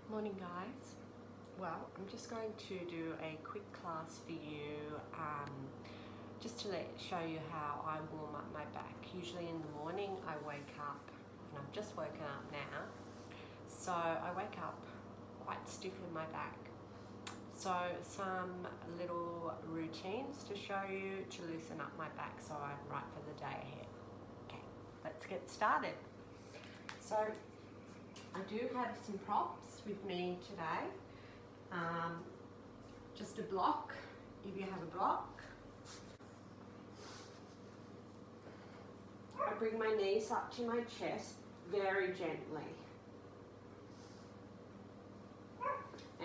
Morning guys. Well, I'm just going to do a quick class for you just to show you how I warm up my back. Usually in the morning I wake up, and I've just woken up now, so I wake up quite stiff in my back. So some little routines to show you to loosen up my back so I'm right for the day ahead. Okay, let's get started. So I do have some props with me today. Just a block, if you have a block. I bring my knees up to my chest very gently.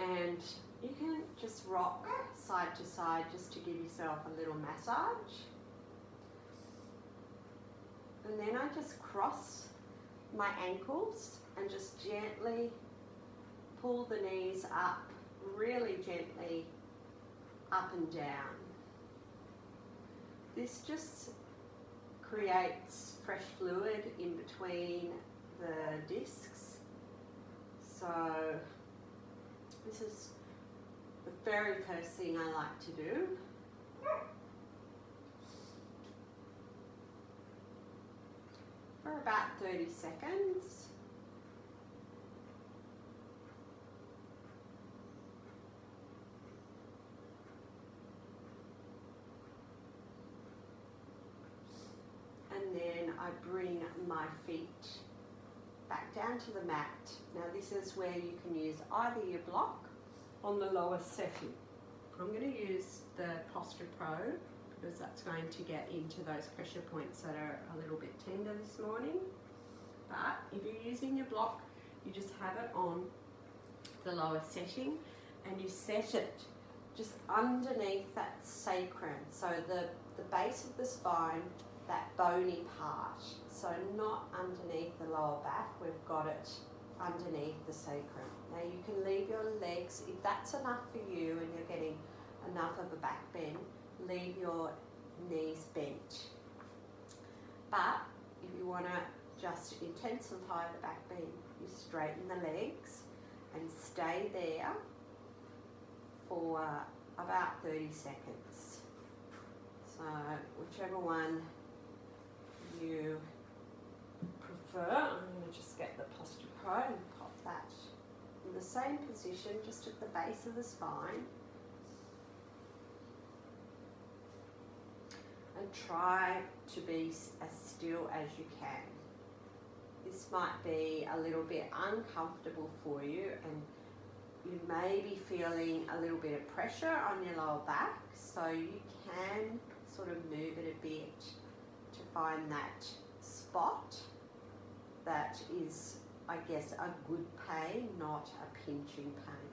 And you can just rock side to side just to give yourself a little massage. And then I just cross my ankles and just gently pull the knees up, really gently up and down. This just creates fresh fluid in between the discs. So this is the very first thing I like to do. For about 30 seconds. And then I bring my feet back down to the mat. Now this is where you can use either your block on the lowest setting. I'm going to use the Posture Pro because that's going to get into those pressure points that are a little bit tender this morning. But if you're using your block, you just have it on the lowest setting and you set it just underneath that sacrum. So the base of the spine, that bony part. So not underneath the lower back, we've got it underneath the sacrum. Now you can leave your legs, if that's enough for you and you're getting enough of a back bend, leave your knees bent. But if you want to just intensify the back bend, you straighten the legs and stay there for about 30 seconds. So whichever one you prefer, I'm going to just get the Posture Pro and pop that in the same position, just at the base of the spine. And try to be as still as you can. This might be a little bit uncomfortable for you and you may be feeling a little bit of pressure on your lower back, so you can sort of move it a bit to find that spot that is, I guess, a good pain, not a pinching pain.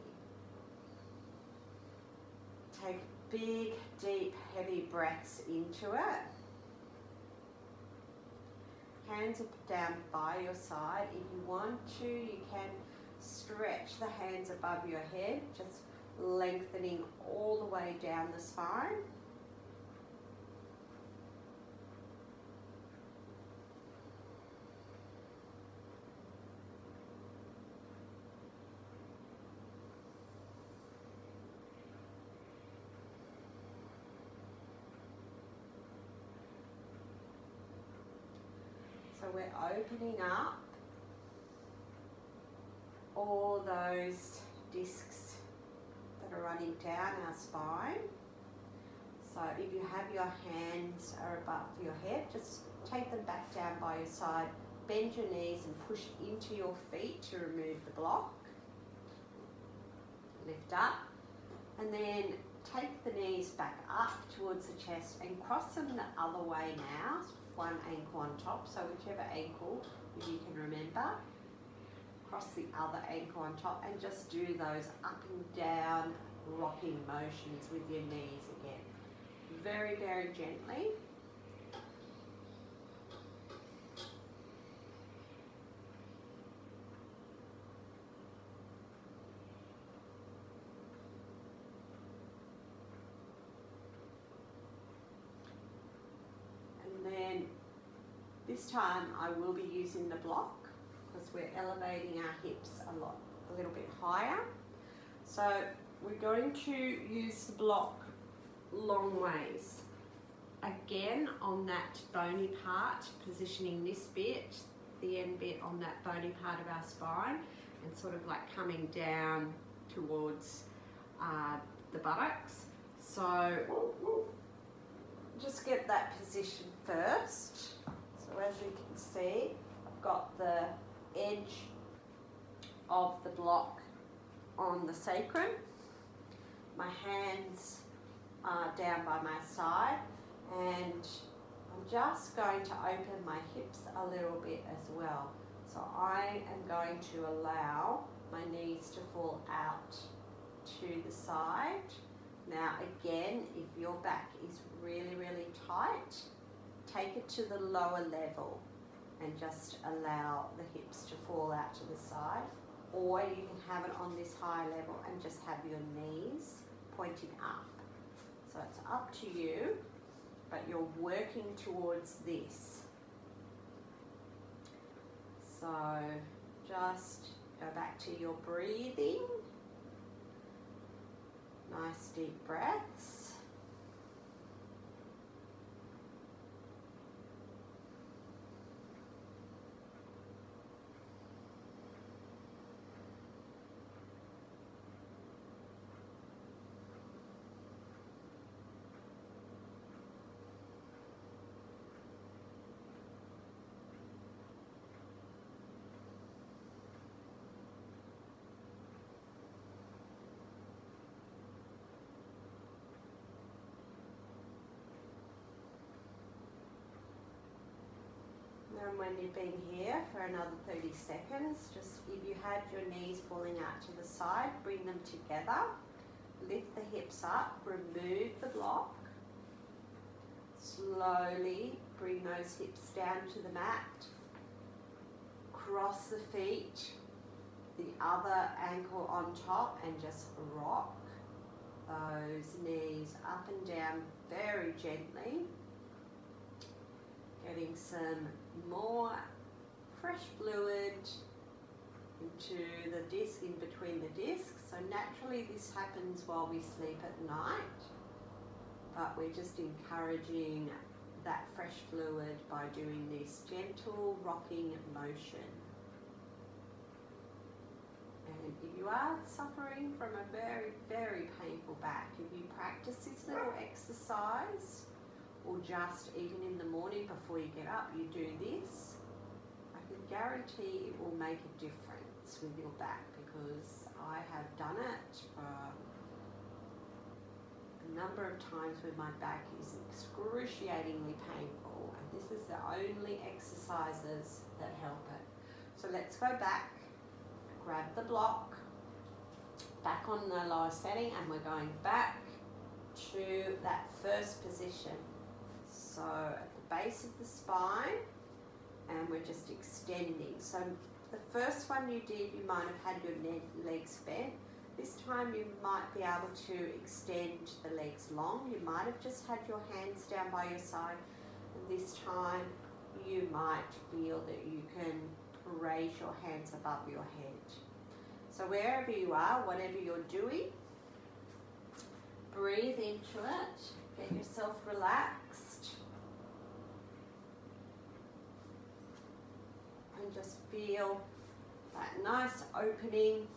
Take big, deep, heavy breaths into it. Hands are down by your side. If you want to, you can stretch the hands above your head, just lengthening all the way down the spine. So we're opening up all those discs that are running down our spine. So if you have your hands are above your head, just take them back down by your side, bend your knees and push into your feet to remove the block. Lift up and then take the knees back up towards the chest and cross them the other way now. One ankle on top, so whichever ankle, if you can remember, cross the other ankle on top and just do those up and down rocking motions with your knees again. Very, very gently. And then this time I will be using the block because we're elevating our hips a lot a little bit higher. So we're going to use the block long ways. Again, on that bony part, positioning this bit, the end bit on that bony part of our spine, and sort of like coming down towards the buttocks. So just get that position first. So as you can see, I've got the edge of the block on the sacrum. My hands are down by my side, and I'm just going to open my hips a little bit as well. So I am going to allow my knees to fall out to the side. Now again, if your back is really, really tight, take it to the lower level and just allow the hips to fall out to the side. Or you can have it on this high level and just have your knees pointing up. So it's up to you, but you're working towards this. So just go back to your breathing. Nice deep breaths. And when you've been here for another 30 seconds, just if you had your knees falling out to the side, bring them together, lift the hips up, remove the block, slowly bring those hips down to the mat, cross the feet, the other ankle on top, and just rock those knees up and down very gently, getting some more fresh fluid into the disc, in between the discs. So naturally this happens while we sleep at night, but we're just encouraging that fresh fluid by doing this gentle rocking motion. And if you are suffering from a very, very painful back, if you practice this little exercise, or just even in the morning before you get up, you do this, I can guarantee it will make a difference with your back, because I have done it for a number of times when my back is excruciatingly painful, and this is the only exercises that help it. So let's go back, grab the block, back on the lower setting, and we're going back to that first position. So at the base of the spine, and we're just extending. So the first one you did, you might have had your legs bent. This time you might be able to extend the legs long. You might have just had your hands down by your side. And this time you might feel that you can raise your hands above your head. So wherever you are, whatever you're doing, breathe into it. Get yourself relaxed. And just feel that nice opening.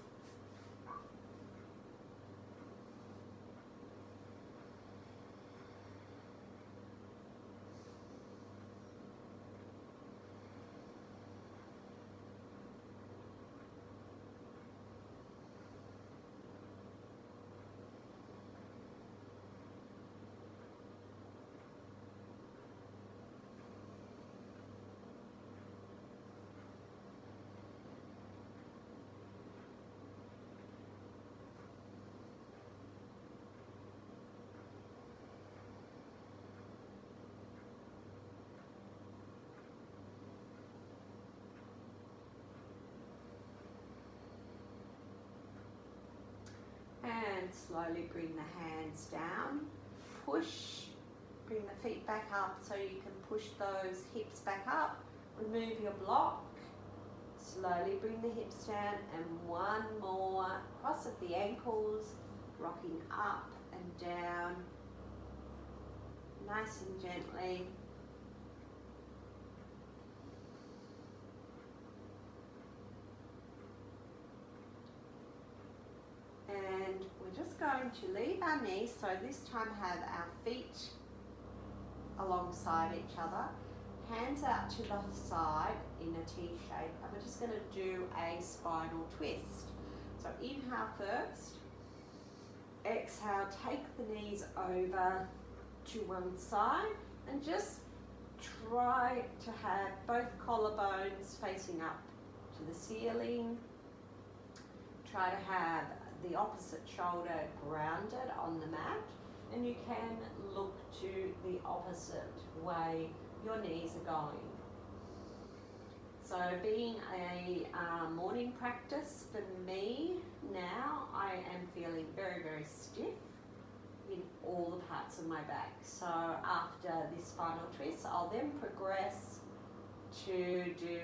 And slowly bring the hands down, push, bring the feet back up so you can push those hips back up, remove your block, slowly bring the hips down, and one more. Cross of the ankles, rocking up and down, nice and gently. And we're just going to leave our knees, so this time have our feet alongside each other, hands out to the side in a T shape, and we're just going to do a spinal twist. So inhale first, exhale, take the knees over to one side, and just try to have both collarbones facing up to the ceiling. Try to have the opposite shoulder grounded on the mat, and you can look to the opposite way your knees are going. So being a morning practice for me now, I am feeling very, very stiff in all the parts of my back. So after this final twist, I'll then progress to do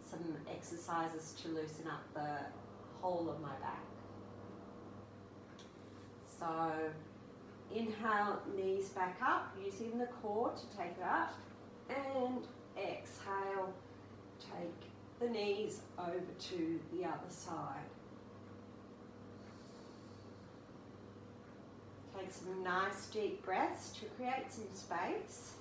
some exercises to loosen up the whole of my back. So inhale, knees back up, using the core to take it up, and exhale, take the knees over to the other side. Take some nice deep breaths to create some space.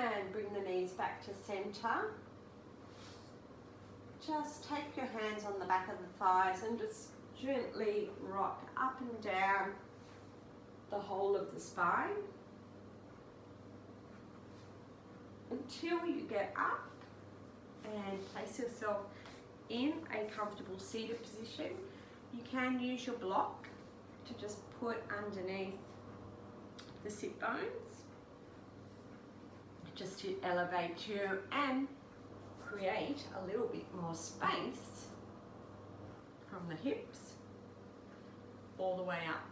And bring the knees back to center. Just take your hands on the back of the thighs and just gently rock up and down the whole of the spine until you get up and place yourself in a comfortable seated position. You can use your block to just put underneath the sit bones, just to elevate you and create a little bit more space from the hips all the way up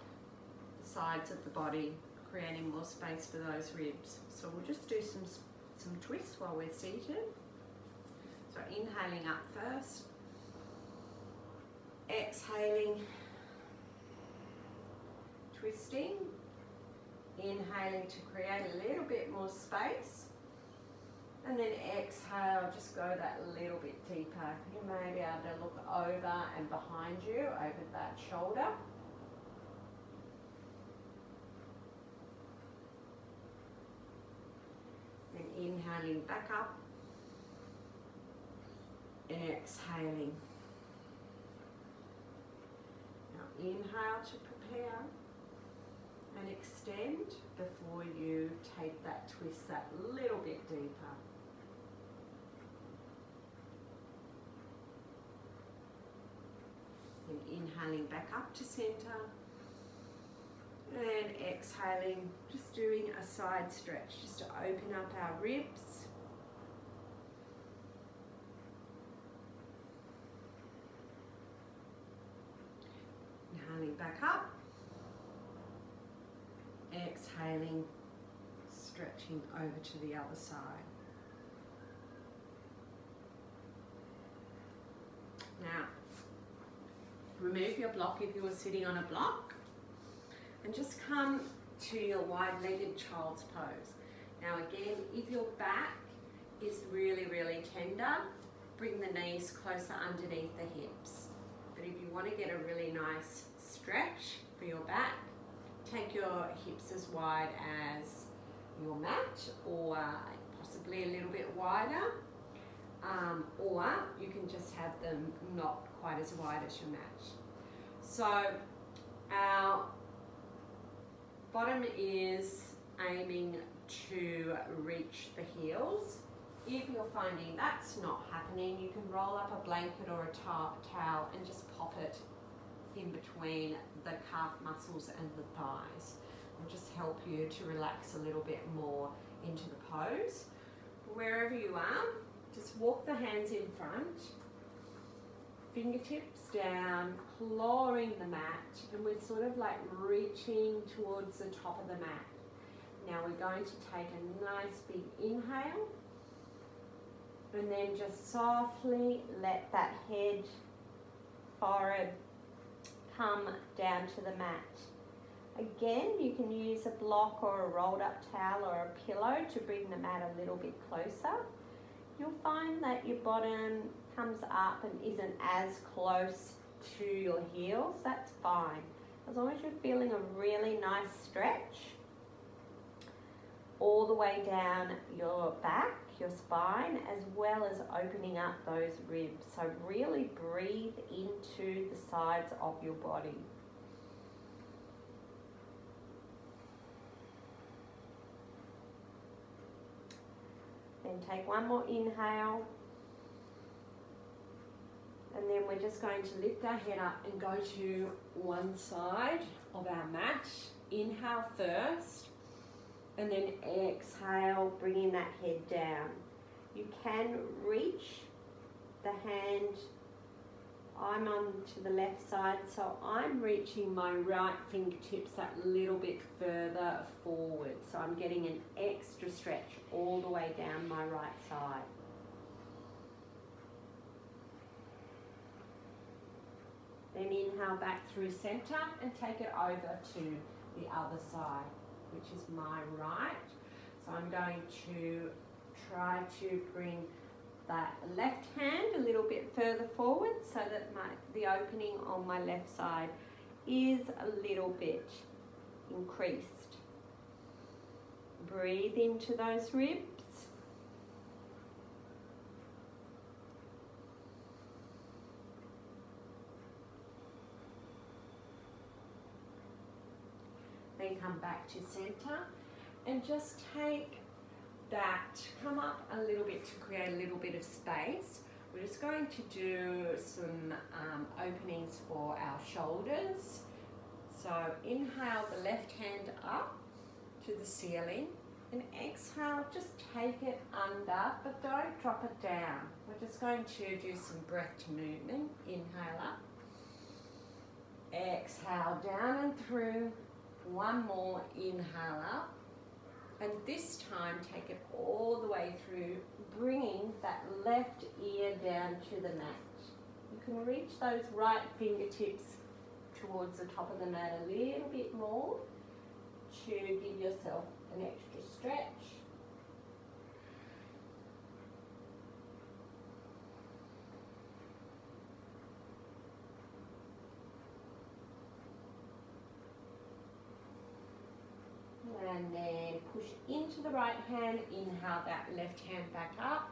the sides of the body, creating more space for those ribs. So we'll just do some twists while we're seated. So inhaling up first, exhaling, twisting, inhaling to create a little bit more space. And then exhale, just go that little bit deeper. You may be able to look over and behind you, over that shoulder. Then inhaling back up, exhaling. Now inhale to prepare and extend before you take that twist that little bit deeper. And inhaling back up to center, and exhaling, just doing a side stretch just to open up our ribs. Inhaling back up, exhaling, stretching over to the other side. Now, remove your block if you were sitting on a block, and just come to your wide-legged child's pose. Now again, if your back is really, really tender, bring the knees closer underneath the hips. But if you want to get a really nice stretch for your back, take your hips as wide as your mat, or possibly a little bit wider, or you can just have them not quite as wide as your mat. So our bottom is aiming to reach the heels. If you're finding that's not happening, you can roll up a blanket or a towel and just pop it in between the calf muscles and the thighs. will just help you to relax a little bit more into the pose. Wherever you are, just walk the hands in front, fingertips down, clawing the mat, and we're sort of like reaching towards the top of the mat. Now we're going to take a nice big inhale, and then just softly let that head, forehead come down to the mat. Again, you can use a block or a rolled up towel or a pillow to bring the mat a little bit closer. You'll find that your bottom comes up and isn't as close to your heels. That's fine. As long as you're feeling a really nice stretch all the way down your back, your spine, as well as opening up those ribs. So really breathe into the sides of your body. Then take one more inhale. And then we're just going to lift our head up and go to one side of our mat. Inhale first, and then exhale, bringing that head down. You can reach the hand. I'm on to the left side, so I'm reaching my right fingertips that little bit further forward. So I'm getting an extra stretch all the way down my right side. Then inhale back through center and take it over to the other side, which is my right. So I'm going to try to bring that left hand a little bit further forward so that the opening on my left side is a little bit increased. Breathe into those ribs. Then come back to center and just take that, come up a little bit to create a little bit of space. We're just going to do some openings for our shoulders. So inhale the left hand up to the ceiling, and exhale, just take it under, but don't drop it down. We're just going to do some breath movement. Inhale up, exhale down and through. One more, inhale up, and this time take it all the way through, bringing that left ear down to the mat. You can reach those right fingertips towards the top of the mat a little bit more to give yourself an extra stretch. And then push into the right hand, inhale that left hand back up,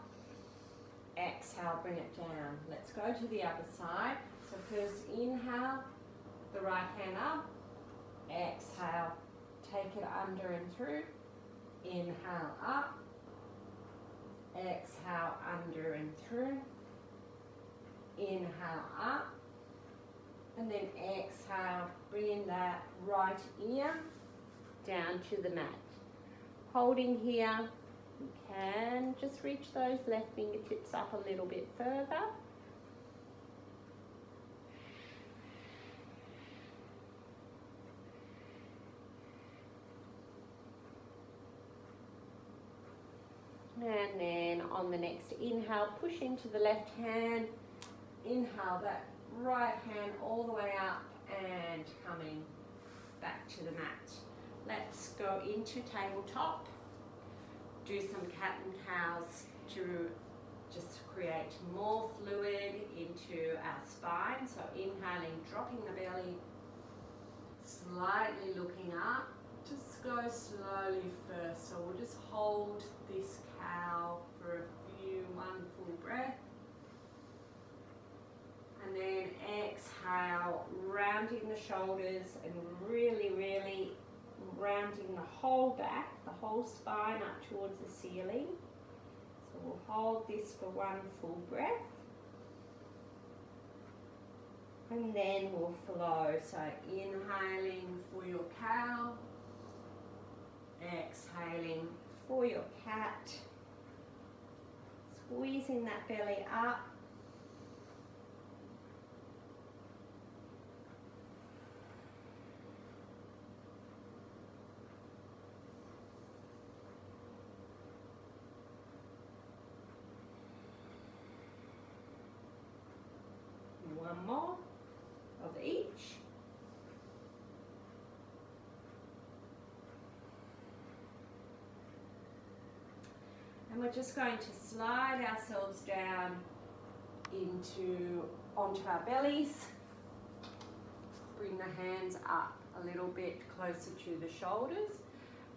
exhale, bring it down. Let's go to the other side. So first inhale, the right hand up, exhale, take it under and through, inhale up, exhale under and through, inhale up, and then exhale, bring that right ear down to the mat. Holding here, you can just reach those left fingertips up a little bit further. And then on the next inhale, push into the left hand. Inhale that right hand all the way up and coming back to the mat. Let's go into tabletop. Do some cat and cows to just create more fluid into our spine. So inhaling, dropping the belly, slightly looking up. Just go slowly first. So we'll just hold this cow for one full breath. And then exhale, rounding the shoulders and really, really rounding the whole back, the whole spine up towards the ceiling. So we'll hold this for one full breath. And then we'll flow. So inhaling for your cow, Exhaling for your cat. Squeezing that belly up. One more of each. And we're just going to slide ourselves down onto our bellies. Bring the hands up a little bit closer to the shoulders.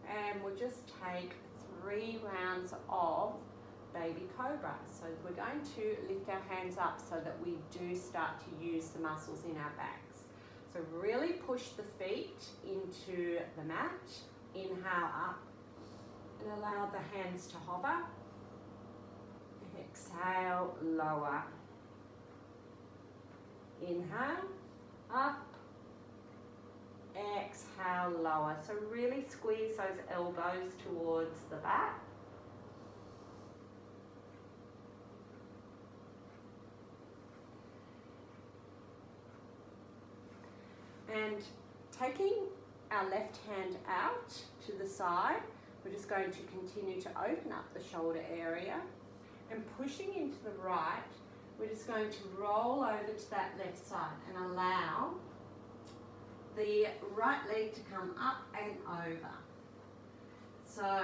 And we'll just take 3 rounds of baby cobra. So we're going to lift our hands up so that we do start to use the muscles in our backs. So really push the feet into the mat. Inhale up and allow the hands to hover. Exhale, lower. Inhale, up. Exhale, lower. So really squeeze those elbows towards the back. And taking our left hand out to the side, we're just going to continue to open up the shoulder area, and pushing into the right, we're just going to roll over to that left side and allow the right leg to come up and over. So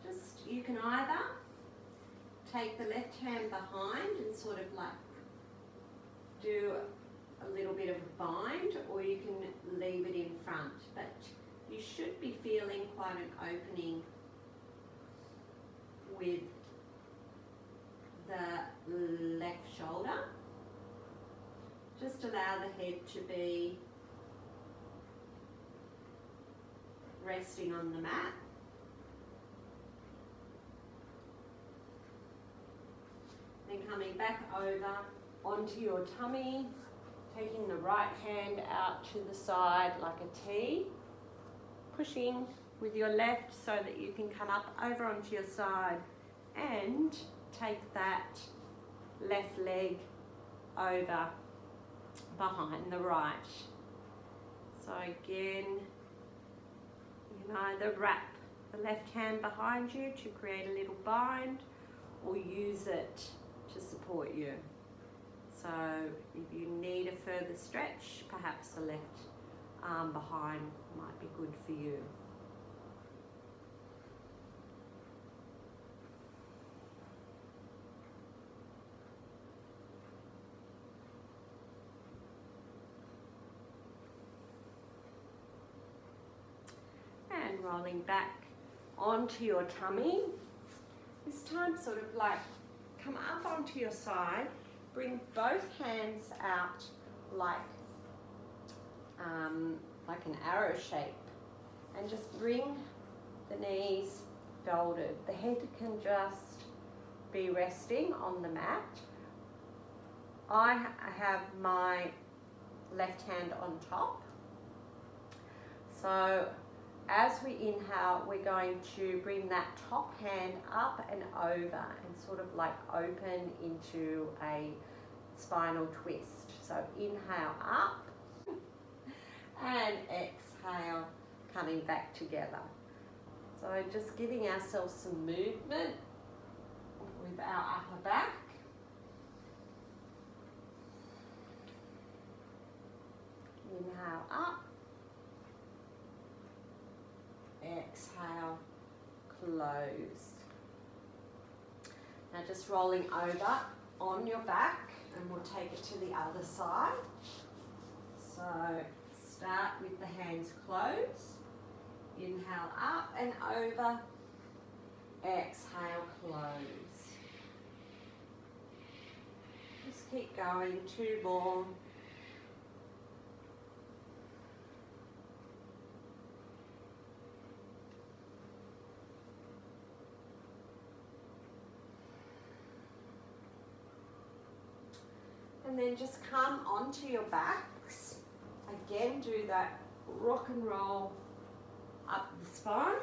just, you can either take the left hand behind and sort of like do a little bit of a bind, or you can leave it in front, but you should be feeling quite an opening with the left shoulder. Just allow the head to be resting on the mat. Then coming back over onto your tummy, taking the right hand out to the side like a T, pushing with your left so that you can come up over onto your side and take that left leg over behind the right. So again, you can either wrap the left hand behind you to create a little bind, or use it to support you. So if you need a further stretch, perhaps the left arm behind might be good for you. And rolling back onto your tummy. This time sort of like come up onto your side. Bring both hands out like an arrow shape, and just bring the knees folded. The head can just be resting on the mat. I have my left hand on top. So as we inhale, we're going to bring that top hand up and over and sort of like open into a spinal twist. So inhale up and exhale, coming back together. So just giving ourselves some movement with our upper back. Inhale up. Exhale, closed. Now just rolling over on your back, and we'll take it to the other side. So start with the hands closed. Inhale up and over. Exhale, close. Just keep going, 2 more. And then just come onto your backs. Again, do that rock and roll up the spine.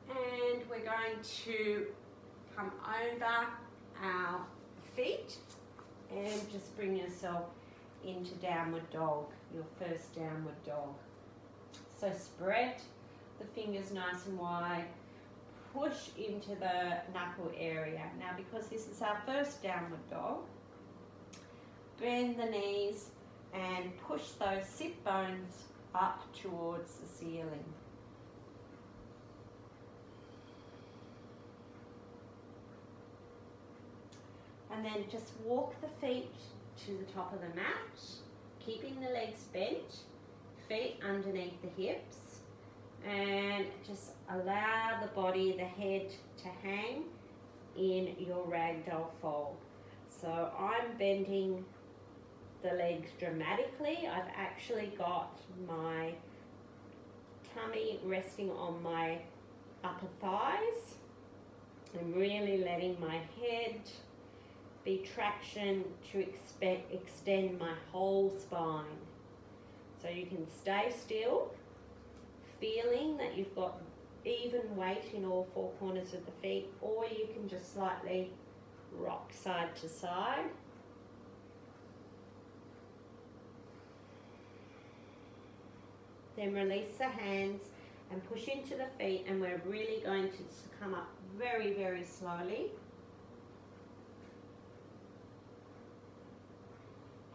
And we're going to come over our feet and just bring yourself into downward dog, your first downward dog. So spread the fingers nice and wide, push into the knuckle area. Now because this is our first downward dog, bend the knees and push those sit bones up towards the ceiling. And then just walk the feet to the top of the mat, keeping the legs bent, feet underneath the hips, and just allow the body, the head to hang in your ragdoll fold. So I'm bending the legs dramatically. I've actually got my tummy resting on my upper thighs. I'm really letting my head be traction to extend my whole spine. So you can stay still, feeling that you've got even weight in all four corners of the feet, or you can just slightly rock side to side. Then release the hands and push into the feet, and we're really going to come up very, very slowly.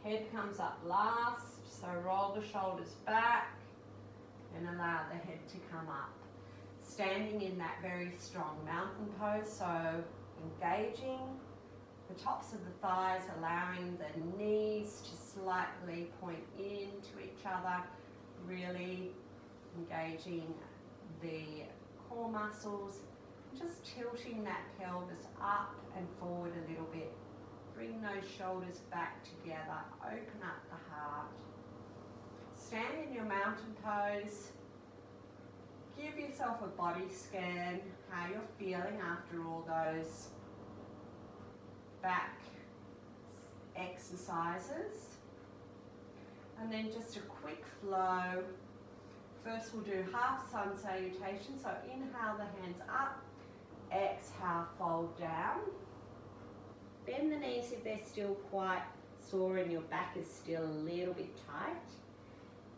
Head comes up last, so roll the shoulders back and allow the head to come up. Standing in that very strong mountain pose, so engaging the tops of the thighs, allowing the knees to slightly point into each other, really engaging the core muscles, just tilting that pelvis up and forward a little bit. Bring those shoulders back together, open up the heart. Stand in your mountain pose. Give yourself a body scan, how you're feeling after all those back exercises. And then just a quick flow. First we'll do half sun salutation, so inhale the hands up, exhale, fold down. Bend the knees if they're still quite sore and your back is still a little bit tight.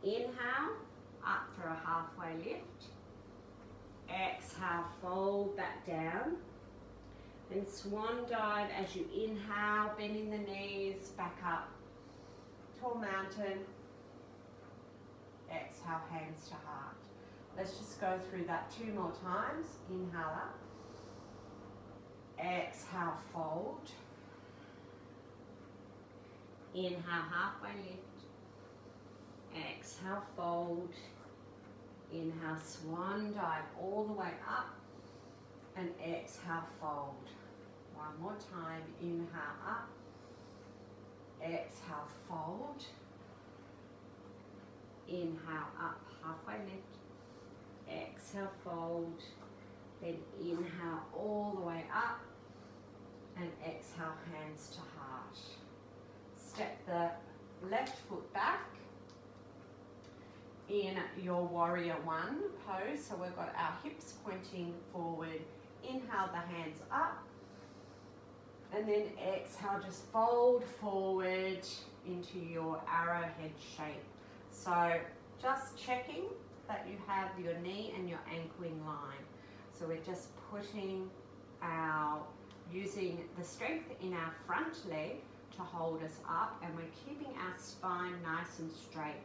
Inhale, up for a halfway lift. Exhale, fold back down. And swan dive as you inhale, bending the knees, back up. Tall mountain. Exhale, hands to heart. Let's just go through that 2 more times. Inhale up. Exhale, fold. Inhale, halfway lift. Exhale, fold. Inhale, swan dive all the way up. And exhale, fold. One more time. Inhale up. Exhale, fold. Inhale up, halfway lift. Exhale, fold. Then inhale all the way up. And exhale, hands to heart. Step the left foot back in your warrior one pose. So we've got our hips pointing forward. Inhale the hands up. And then exhale, just fold forward into your arrowhead shape. So just checking that you have your knee and your ankle in line. So we're just putting using the strength in our front leg to hold us up, and we're keeping our spine nice and straight.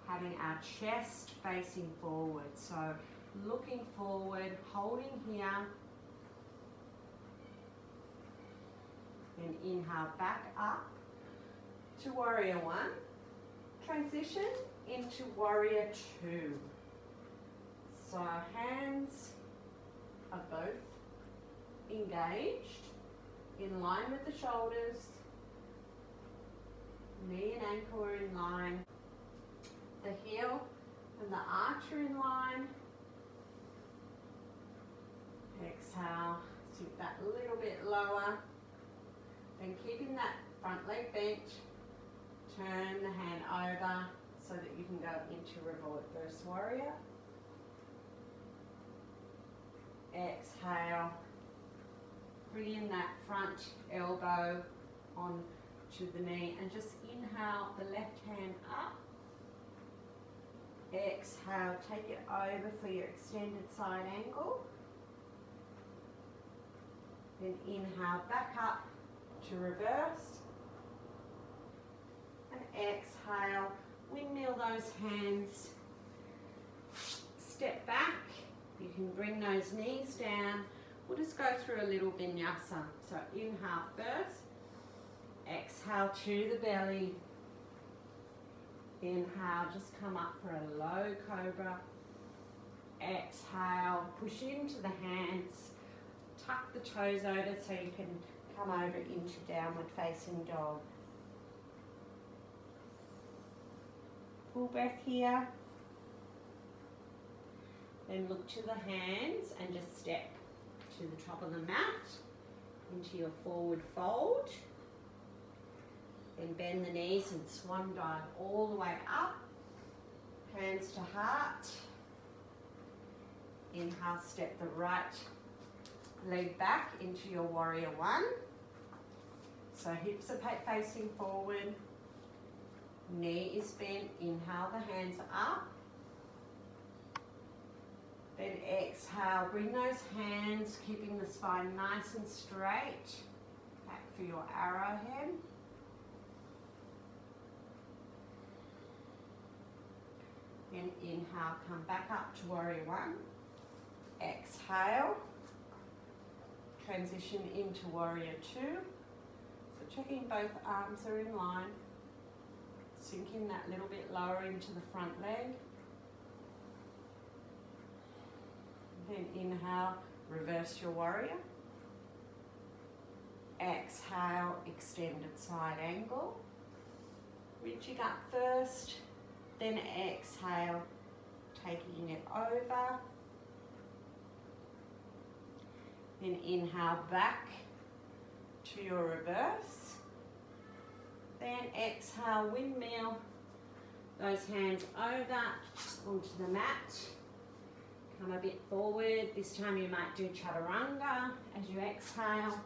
Having our chest facing forward. So looking forward, holding here. And inhale back up to warrior one. Transition into warrior two. So our hands are both engaged, in line with the shoulders. Knee and ankle are in line. The heel and the arch are in line. Exhale, sink that a little bit lower. Then keeping that front leg bent, Turn the hand over so that you can go into reverse warrior. Exhale. Bring in that front elbow on to the knee and just inhale the left hand up. Exhale, take it over for your extended side angle. Then inhale back up to reverse. And exhale, windmill those hands. Step back. You can bring those knees down. We'll just go through a little vinyasa. So inhale first. Exhale to the belly. Inhale, just come up for a low cobra. Exhale, push into the hands. Tuck the toes over so you can come over into downward facing dog. Full breath here. Then look to the hands and just step to the top of the mat into your forward fold. Then bend the knees and swan dive all the way up. Hands to heart. Inhale, step the right leg back into your warrior one. So hips are facing forward. Knee is bent. Inhale, the hands up. Then exhale, bring those hands, keeping the spine nice and straight. Back for your arrowhead. Then inhale, come back up to warrior one. Exhale, transition into warrior two. So checking both arms are in line. Sinking that little bit lower into the front leg. Then inhale, reverse your warrior. Exhale, extended side angle. Reaching up first, then exhale, taking it over. Then inhale back to your reverse. Then exhale, windmill those hands over onto the mat. Come a bit forward. This time you might do chaturanga as you exhale.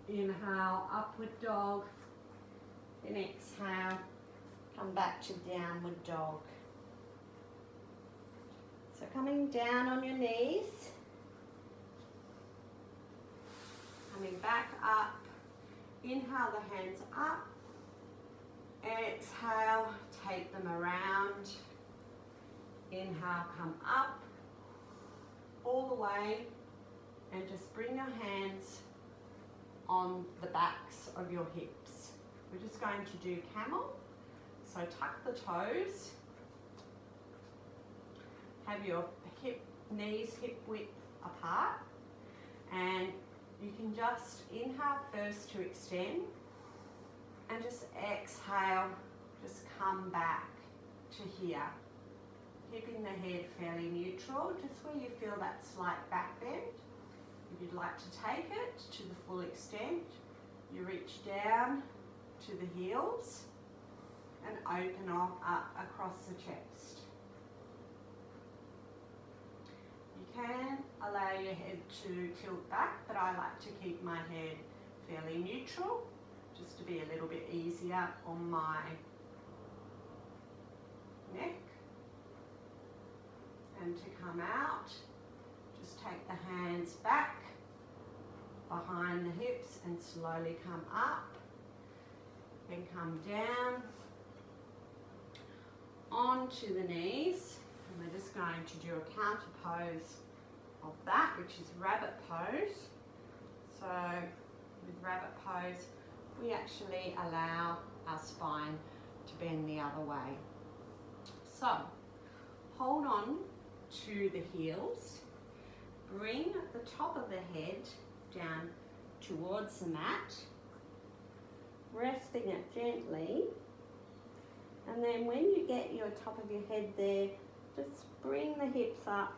Inhale, upward dog. Then exhale, come back to downward dog. So coming down on your knees. Coming back up. Inhale the hands up. Exhale, take them around. Inhale, come up. All the way, and just bring your hands on the backs of your hips. We're just going to do camel. So tuck the toes. Have your knees hip width apart. And you can just inhale first to extend. And just exhale, just come back to here. Keeping the head fairly neutral, just where you feel that slight back bend. If you'd like to take it to the full extent, you reach down to the heels and open up across the chest. You can allow your head to tilt back, but I like to keep my head fairly neutral, just to be a little bit easier on my neck. And to come out, just take the hands back behind the hips and slowly come up. Then come down onto the knees. And we're just going to do a counter pose of that, which is rabbit pose. So with rabbit pose, we actually allow our spine to bend the other way. So hold on to the heels, bring the top of the head down towards the mat, resting it gently, and then when you get your top of your head there, just bring the hips up,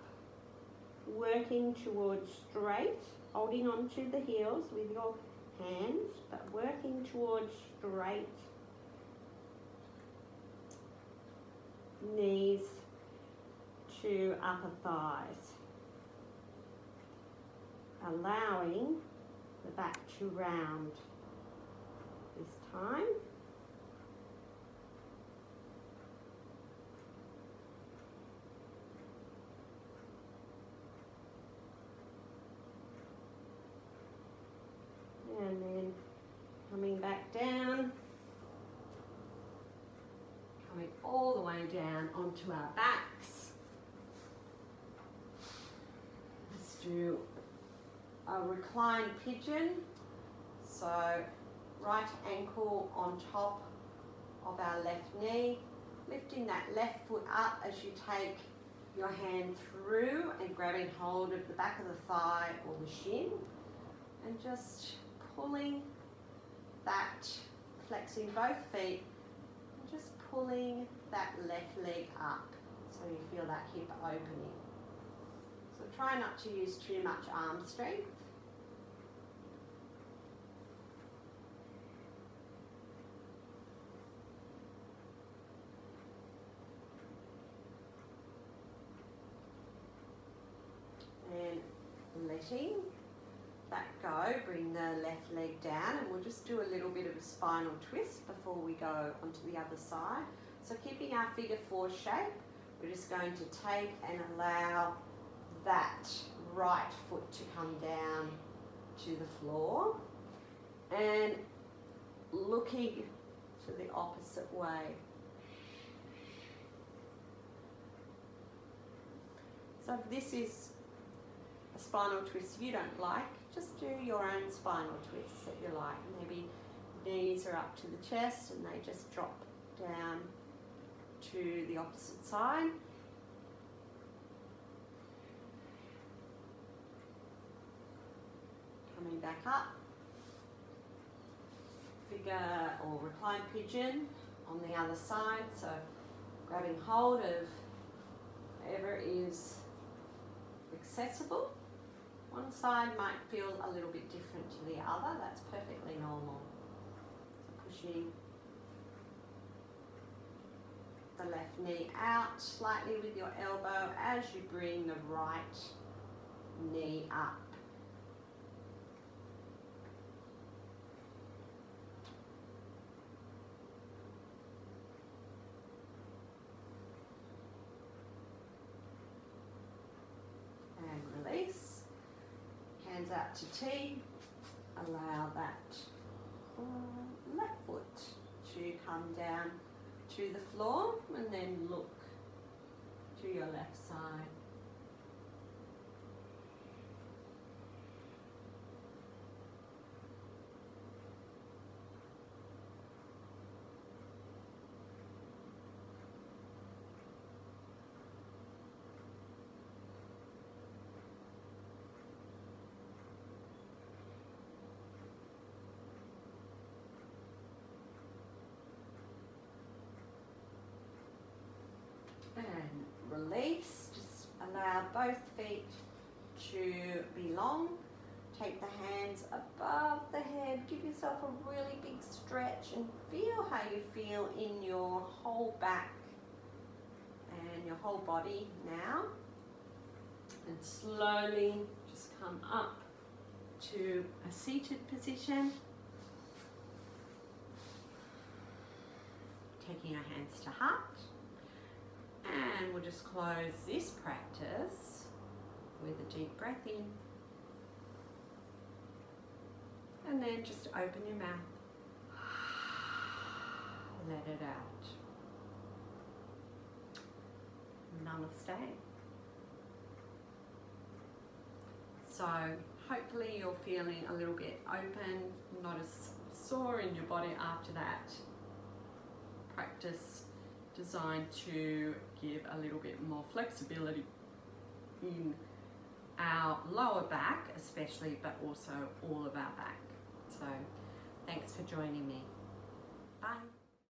working towards straight, holding on to the heels with your hands, but working towards straight knees to upper thighs, allowing the back to round this time. And then coming back down, coming all the way down onto our backs. Let's do a reclined pigeon. So right ankle on top of our left knee, lifting that left foot up as you take your hand through and grabbing hold of the back of the thigh or the shin, and just pulling that, flexing both feet, and just pulling that left leg up so you feel that hip opening. So try not to use too much arm strength. And letting that go, bring the left leg down, and we'll just do a little bit of a spinal twist before we go onto the other side. So keeping our figure four shape, we're just going to take and allow that right foot to come down to the floor and looking to the opposite way. So if this is a spinal twist you don't like, just do your own spinal twists that you like. Maybe knees are up to the chest and they just drop down to the opposite side. Coming back up, figure or reclined pigeon on the other side. So grabbing hold of whatever is accessible. One side might feel a little bit different to the other. That's perfectly normal. So pushing the left knee out slightly with your elbow as you bring the right knee up. And release. Hands out to T. Allow that left foot to come down to the floor and then look to your left side. And release, just allow both feet to be long. Take the hands above the head, give yourself a really big stretch and feel how you feel in your whole back and your whole body now. And slowly just come up to a seated position. Taking our hands to heart. And we'll just close this practice with a deep breath in. And then just open your mouth. Let it out. Namaste. So hopefully you're feeling a little bit open, not as sore in your body after that practice, designed to give a little bit more flexibility in our lower back especially, but also all of our back. So thanks for joining me. Bye.